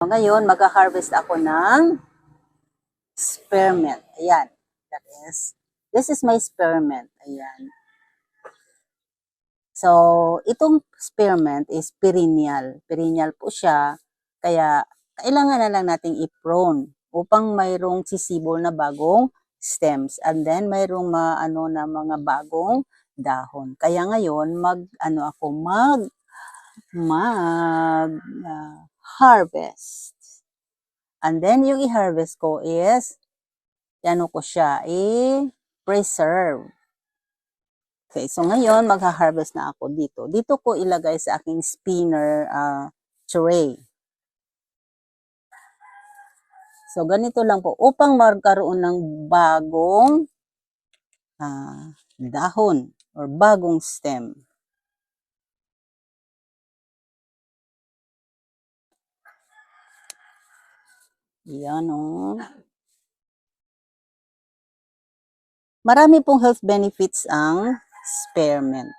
Ngayon, mag-harvest ako ng spearmint. Ayan. This is my spearmint. Ayan. So, itong spearmint is perennial. Perennial po siya. Kaya, kailangan na lang nating i-prune upang mayroong sisibol na bagong stems. And then, mayroong na mga bagong dahon. Kaya ngayon, harvest. And then, yung i-harvest ko is, ko siya, i-preserve. Okay, so ngayon, magha-harvest na ako dito. Dito ko ilagay sa aking spinner tray. So, ganito lang po. Upang magkaroon ng bagong dahon or bagong stem. Yan o. Marami pong health benefits ang spearmint.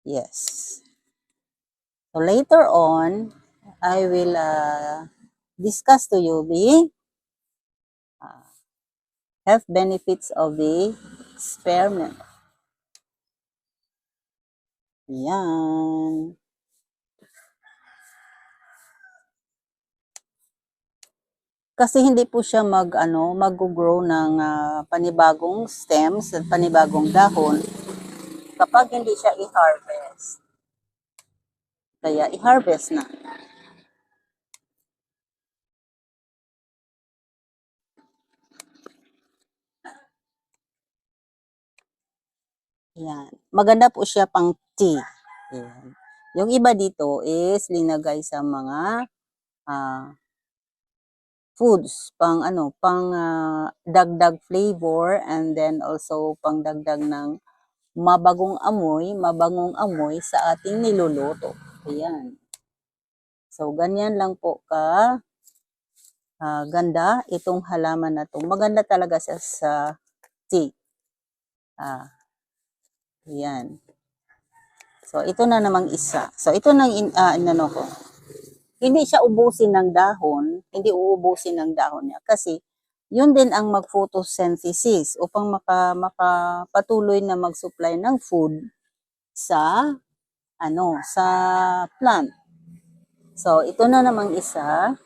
Yes. So later on, I will discuss to you the health benefits of the spearmint. Yan. Kasi hindi po siya mag-grow ng panibagong stems at panibagong dahon kapag hindi siya i-harvest. Kaya i-harvest na. Yan. Maganda po siya pang tea. Yan. Yung iba dito is linagay sa mga foods, pang dagdag flavor, and then also pang dagdag ng mabangong amoy sa ating niluluto. Ayan. So, ganyan lang po ganda itong halaman na to. Maganda talaga siya sa tea. Ayan. So, ito na namang isa. So, ito nang inano ko. Hindi siya ubusin ng dahon, hindi uubusin ng dahon niya kasi yun din ang mag-photosynthesis upang makapatuloy na mag-supply ng food sa sa plant. So, ito na namang isa.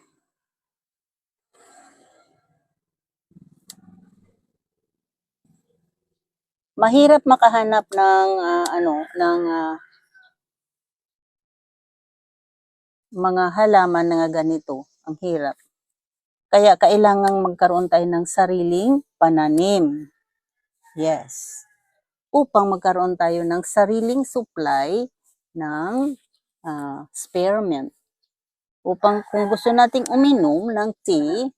Mahirap makahanap ng mga halaman na ganito. Ang hirap. Kaya kailangang magkaroon tayo ng sariling pananim. Yes. Upang magkaroon tayo ng sariling supply ng spearmint. Upang kung gusto nating uminom ng tea,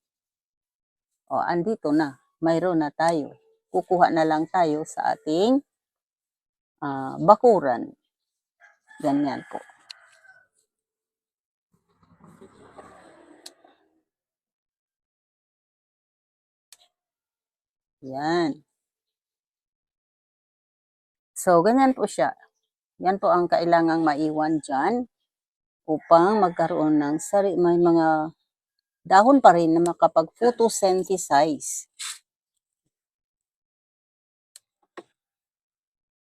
andito na. Mayroon na tayo. Kukuha na lang tayo sa ating bakuran. Ganyan po. Yan. So, ganyan po siya. Yan po ang kailangang maiwan dyan upang magkaroon ng may mga dahon pa rin na makapag-photosynthesize.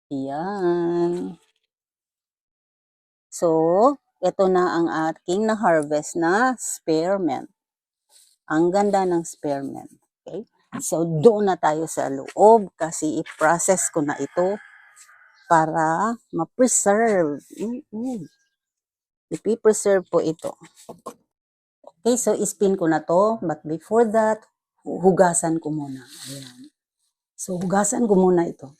Yan. So, ito na ang aking na-harvest na spearmint. Ang ganda ng spearmint. Okay? So, doon na tayo sa loob kasi i-process ko na ito para ma-preserve. I-preserve po ito. Okay, so ispin ko na to. But before that, hugasan ko muna. Ayan. So, hugasan ko muna ito.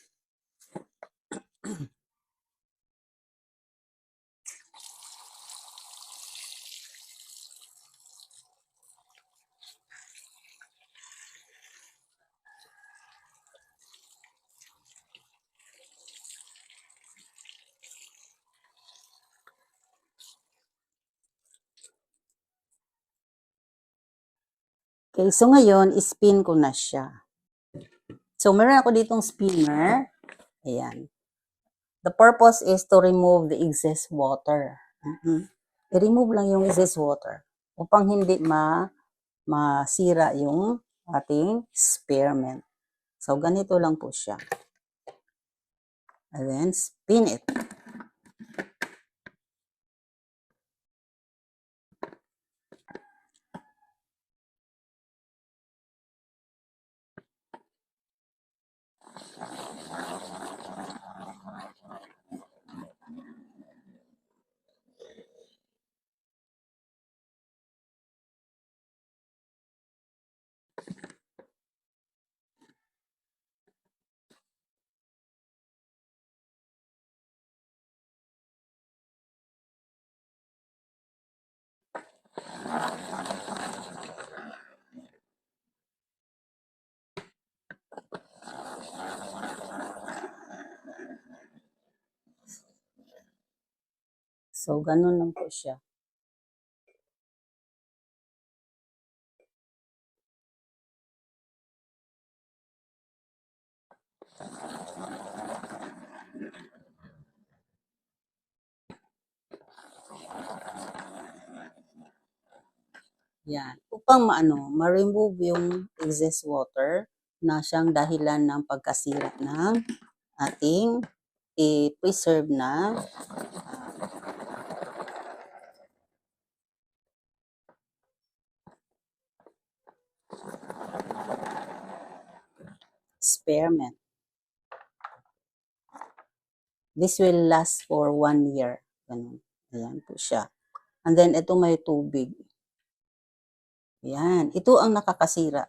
Okay, so ngayon, spin ko na siya. So, meron ako ditong spinner. Ayan. The purpose is to remove the excess water. I-remove lang yung excess water. upang hindi masira yung ating spearmint. So, ganito lang po siya. And then, spin it. So, ganun lang po siya. Yan. Upang ma-remove yung excess water na siyang dahilan ng pagkasira ng ating i-preserve na spearmint. This will last for 1 year. Ganun. Ayan po siya. And then, ito may tubig. Yan. Ito ang nakakasira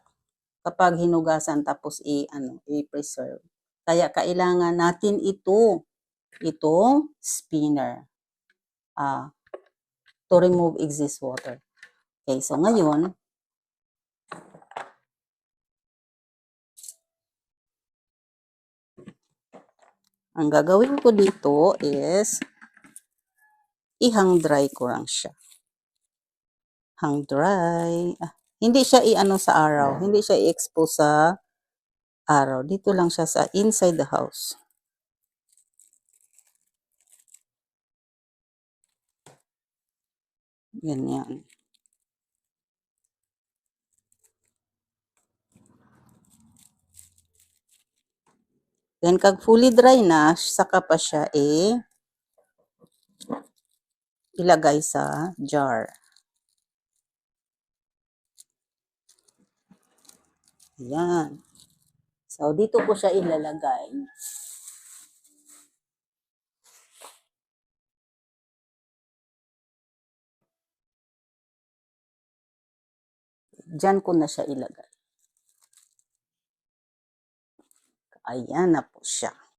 kapag hinugasan tapos i-preserve. Kaya kailangan natin itong spinner to remove excess water. Okay, so ngayon, ang gagawin ko dito is i-hang dry ko lang siya. Hang dry. Hindi siya sa araw. Hindi siya i-expose sa araw. Dito lang siya sa inside the house. Ganyan. Then, kag fully dry na, saka pa siya ilagay sa jar. Ayan. So, dito ko siya ilalagay. Diyan ko na siya ilagay. Ayan na po siya.